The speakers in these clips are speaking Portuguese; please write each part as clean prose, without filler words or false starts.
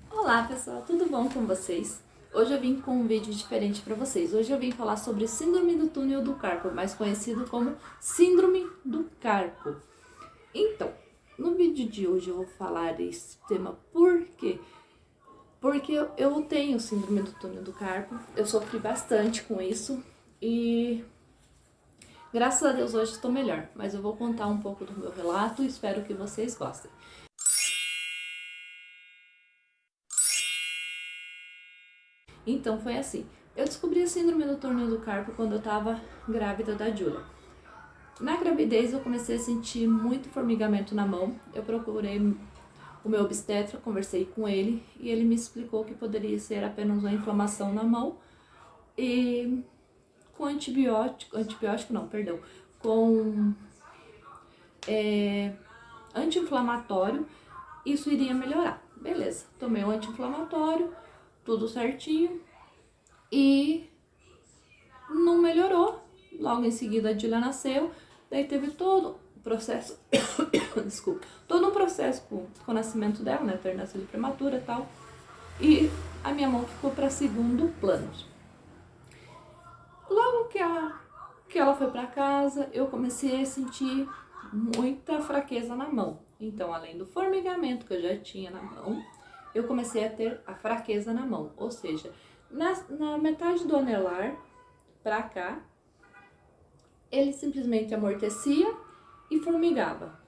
Olá pessoal, tudo bom com vocês? Hoje eu vim com um vídeo diferente para vocês. Hoje eu vim falar sobre síndrome do túnel do carpo, mais conhecido como síndrome do carpo. Então, no vídeo de hoje eu vou falar esse tema por quê? Porque eu tenho síndrome do túnel do carpo, eu sofri bastante com isso e graças a Deus hoje estou melhor. Mas eu vou contar um pouco do meu relato e espero que vocês gostem. Então foi assim, eu descobri a síndrome do túnel do carpo quando eu estava grávida da Júlia. Na gravidez eu comecei a sentir muito formigamento na mão, eu procurei o meu obstetra, conversei com ele e ele me explicou que poderia ser apenas uma inflamação na mão e com com anti-inflamatório isso iria melhorar. Beleza, tomei o anti-inflamatório, tudo certinho e não melhorou. Logo em seguida a Julia nasceu, daí teve todo o processo, desculpa, todo um processo com o nascimento dela, né, ter nascido prematura e tal, e a minha mão ficou para segundo plano. Logo que ela foi para casa, eu comecei a sentir muita fraqueza na mão. Então, além do formigamento que eu já tinha na mão, eu comecei a ter a fraqueza na mão, ou seja, na metade do anelar pra cá, ele simplesmente amortecia e formigava.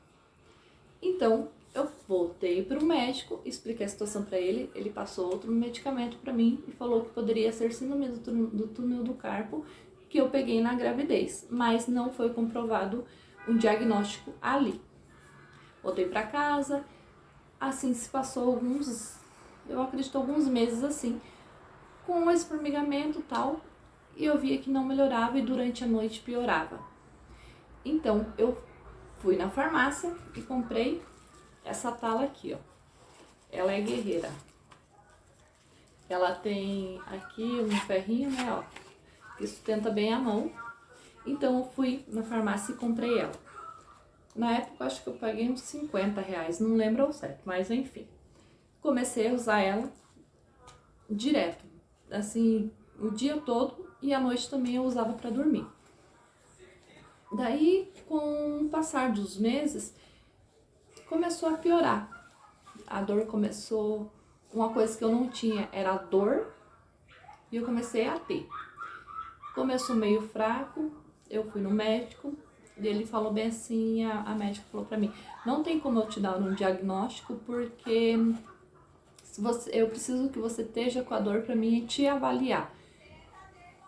Então, eu voltei para o médico, expliquei a situação para ele, ele passou outro medicamento para mim e falou que poderia ser síndrome do túnel do carpo que eu peguei na gravidez, mas não foi comprovado um diagnóstico ali. Voltei para casa, assim se passou alguns meses assim, com esse formigamento e tal, e eu via que não melhorava e durante a noite piorava. Então eu fui na farmácia e comprei essa tala aqui, ó. Ela é guerreira. Ela tem aqui um ferrinho, né, ó, que sustenta bem a mão. Então eu fui na farmácia e comprei ela. Na época acho que eu paguei uns R$50, não lembro ao certo, mas enfim. Comecei a usar ela direto, assim, o dia todo, e à noite também eu usava para dormir. Daí, com o passar dos meses, começou a piorar. A dor começou, uma coisa que eu não tinha era a dor, e eu comecei a ter. Começou meio fraco, eu fui no médico, e ele falou bem assim, a médica falou pra mim, não tem como eu te dar um diagnóstico, porque eu preciso que você esteja com a dor pra mim te avaliar.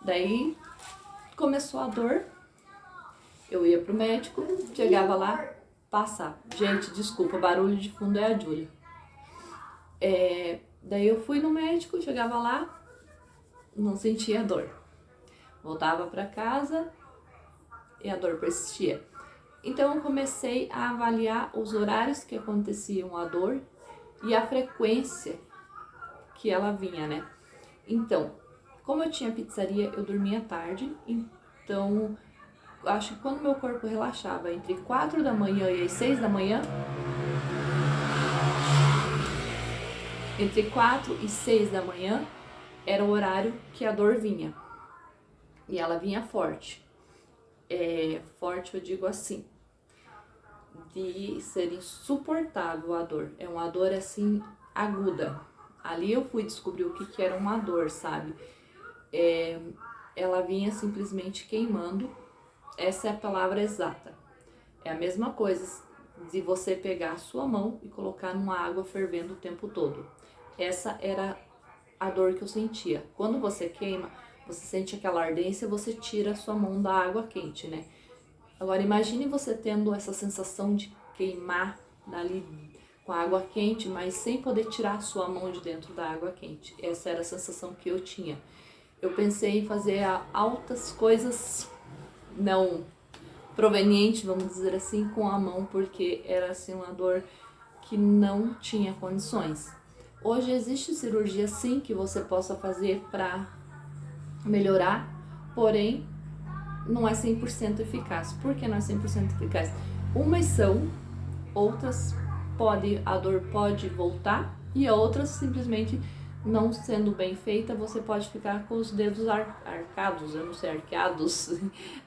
Daí, começou a dor, eu ia pro médico, chegava lá, passava. Gente, desculpa, barulho de fundo é a Júlia. Daí eu fui no médico, chegava lá, não sentia dor. Voltava para casa e a dor persistia. Então eu comecei a avaliar os horários que aconteciam a dor e a frequência que ela vinha, né? Então, como eu tinha pizzaria, eu dormia tarde, então acho que quando meu corpo relaxava entre 4 da manhã e as 6 da manhã, entre 4 e 6 da manhã era o horário que a dor vinha. E ela vinha forte. Forte eu digo assim, de ser insuportável a dor. É uma dor assim, aguda. Ali eu fui descobrir o que era uma dor, sabe? Ela vinha simplesmente queimando. Essa é a palavra exata. É a mesma coisa de você pegar a sua mão e colocar numa água fervendo o tempo todo. Essa era a dor que eu sentia. Quando você queima, você sente aquela ardência, você tira a sua mão da água quente, né? Agora imagine você tendo essa sensação de queimar ali com a água quente, mas sem poder tirar a sua mão de dentro da água quente. Essa era a sensação que eu tinha. Eu pensei em fazer altas coisas não provenientes, vamos dizer assim, com a mão, porque era assim uma dor que não tinha condições. Hoje existe cirurgia sim que você possa fazer para melhorar, porém não é 100% eficaz. Por que não é 100% eficaz? Umas são, outras a dor pode voltar, E outras simplesmente não sendo bem feita, você pode ficar com os dedos arcados, eu não sei, arqueados,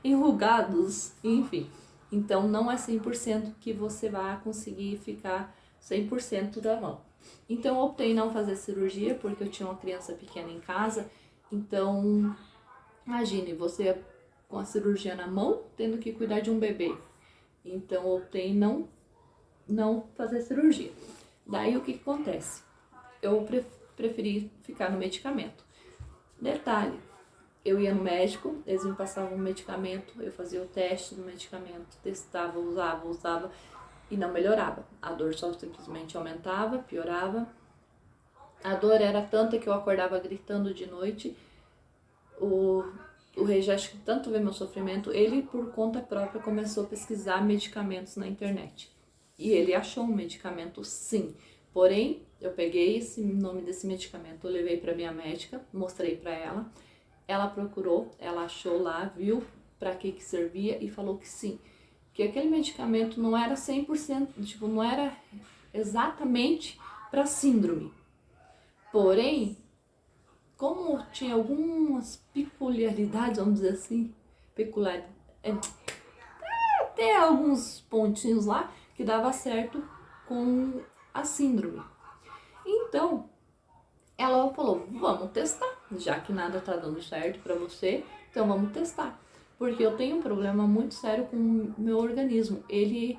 enrugados, enfim. Então não é 100% que você vai conseguir ficar 100% da mão. Então eu optei em não fazer cirurgia porque eu tinha uma criança pequena em casa. Então imagine você com a cirurgia na mão, tendo que cuidar de um bebê. Então eu optei em não fazer cirurgia. Daí o que acontece? Eu preferi ficar no medicamento. Detalhe, eu ia no médico, eles me passavam um medicamento, eu fazia o teste do medicamento, testava, usava e não melhorava. A dor só simplesmente aumentava, piorava. A dor era tanta que eu acordava gritando de noite. O Regi, acho que tanto vê meu sofrimento, ele por conta própria começou a pesquisar medicamentos na internet. E ele achou um medicamento sim. Porém, eu peguei esse nome desse medicamento, eu levei para minha médica, mostrei para ela. Ela procurou, ela achou lá, viu para que servia e falou que sim. Que aquele medicamento não era 100%, tipo, não era exatamente para síndrome. Porém, como tinha algumas peculiaridades, vamos dizer assim, até alguns pontinhos lá que dava certo com a síndrome. Então, ela falou, vamos testar, já que nada tá dando certo para você, então vamos testar. Porque eu tenho um problema muito sério com o meu organismo. Ele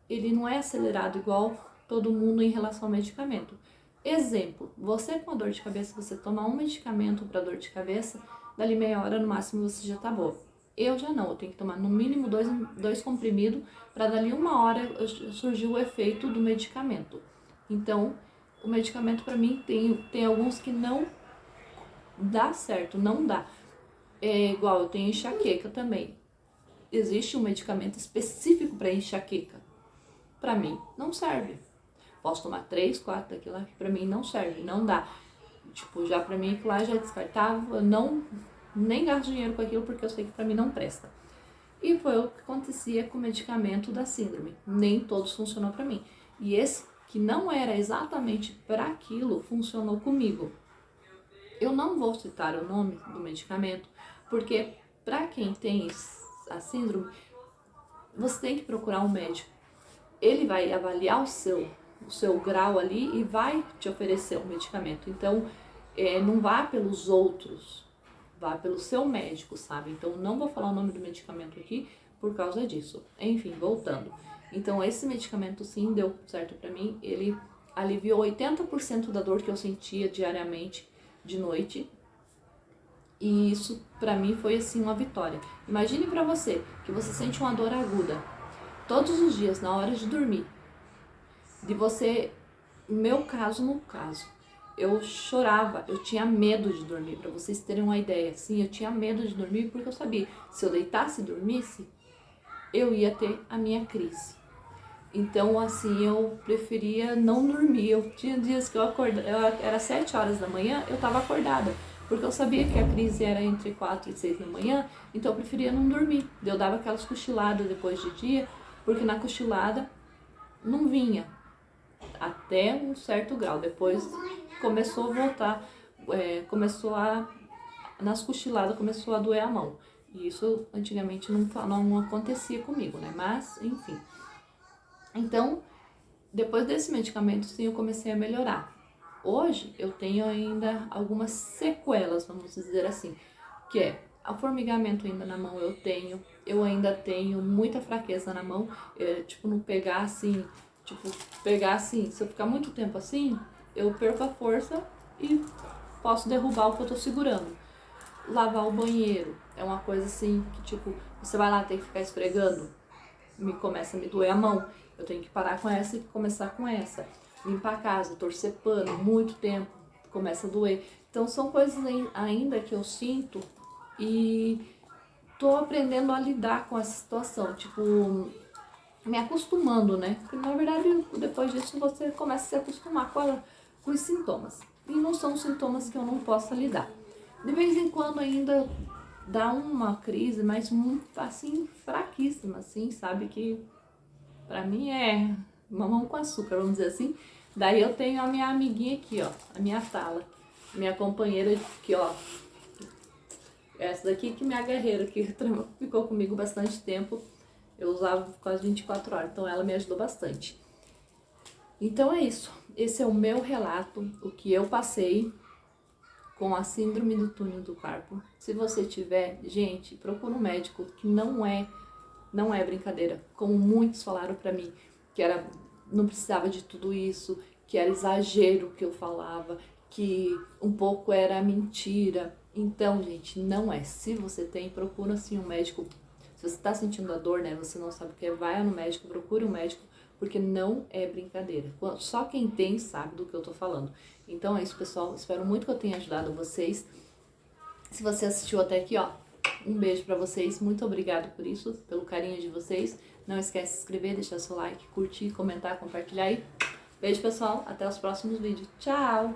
não é acelerado igual todo mundo em relação ao medicamento. Exemplo, você com a dor de cabeça, você toma um medicamento para dor de cabeça, dali meia hora no máximo você já tá boa. Eu já não, eu tenho que tomar no mínimo dois comprimidos para dali uma hora surgir o efeito do medicamento. Então, o medicamento para mim tem alguns que não dá certo, não dá. É igual, eu tenho enxaqueca também. Existe um medicamento específico para enxaqueca. Para mim, não serve. Posso tomar 3, 4 daquilo lá, que pra mim não serve, não dá. Tipo, já pra mim aquilo lá já é descartável, eu nem gasto dinheiro com aquilo porque eu sei que pra mim não presta. E foi o que acontecia com o medicamento da síndrome. Nem todos funcionou pra mim. E esse, que não era exatamente para aquilo, funcionou comigo. Eu não vou citar o nome do medicamento, porque para quem tem a síndrome, você tem que procurar um médico. Ele vai avaliar o seu grau ali e vai te oferecer um medicamento. Então, não vá pelos outros, vá pelo seu médico, sabe? Então, não vou falar o nome do medicamento aqui por causa disso. Enfim, voltando. Então, esse medicamento sim deu certo pra mim. Ele aliviou 80% da dor que eu sentia diariamente de noite. E isso pra mim foi assim uma vitória. Imagine pra você que você sente uma dor aguda todos os dias na hora de dormir. De você, no caso, eu chorava, eu tinha medo de dormir, para vocês terem uma ideia, assim, eu tinha medo de dormir porque eu sabia, se eu deitasse e dormisse, eu ia ter a minha crise. Então, assim, eu preferia não dormir. Eu tinha dias que eu acordava, era 7 horas da manhã, eu estava acordada, porque eu sabia que a crise era entre 4 e 6 da manhã, então eu preferia não dormir. Eu dava aquelas cochiladas depois de dia, porque na cochilada não vinha até um certo grau. Depois começou a voltar, nas cochiladas começou a doer a mão. E isso antigamente não acontecia comigo, né? Mas, enfim. Então, depois desse medicamento, sim, eu comecei a melhorar. Hoje, eu tenho ainda algumas sequelas, vamos dizer assim, que é o formigamento ainda na mão eu ainda tenho muita fraqueza na mão, tipo, não pegar assim, se eu ficar muito tempo assim, eu perco a força e posso derrubar o que eu tô segurando. Lavar o banheiro é uma coisa assim que, tipo, você vai lá, tem que ficar esfregando, começa a me doer a mão, eu tenho que parar com essa e começar com essa. Limpar a casa, torcer pano, muito tempo, começa a doer. Então são coisas ainda que eu sinto e tô aprendendo a lidar com essa situação, tipo, me acostumando, né? Porque na verdade, depois disso, você começa a se acostumar com os sintomas. E não são sintomas que eu não possa lidar. De vez em quando ainda dá uma crise, mas assim, fraquíssima, assim, sabe? Que pra mim é mamão com açúcar, vamos dizer assim. Daí eu tenho a minha amiguinha aqui, ó, a minha Tala, minha companheira aqui, ó. Essa daqui que é minha guerreira, que ficou comigo bastante tempo. Eu usava quase 24 horas, então ela me ajudou bastante. Então é isso. Esse é o meu relato, o que eu passei com a síndrome do túnel do carpo. Se você tiver, gente, procura um médico, que não é brincadeira. Como muitos falaram pra mim, que não precisava de tudo isso, que era exagero que eu falava, que um pouco era mentira. Então, gente, não é. Se você tem, procura sim um médico. Se você tá sentindo a dor, né, você não sabe o que é, vai no médico, procure um médico, porque não é brincadeira. Só quem tem sabe do que eu tô falando. Então é isso, pessoal. Espero muito que eu tenha ajudado vocês. Se você assistiu até aqui, ó, um beijo pra vocês. Muito obrigado por isso, pelo carinho de vocês. Não esquece de se inscrever, deixar seu like, curtir, comentar, compartilhar aí. Beijo, pessoal. Até os próximos vídeos. Tchau!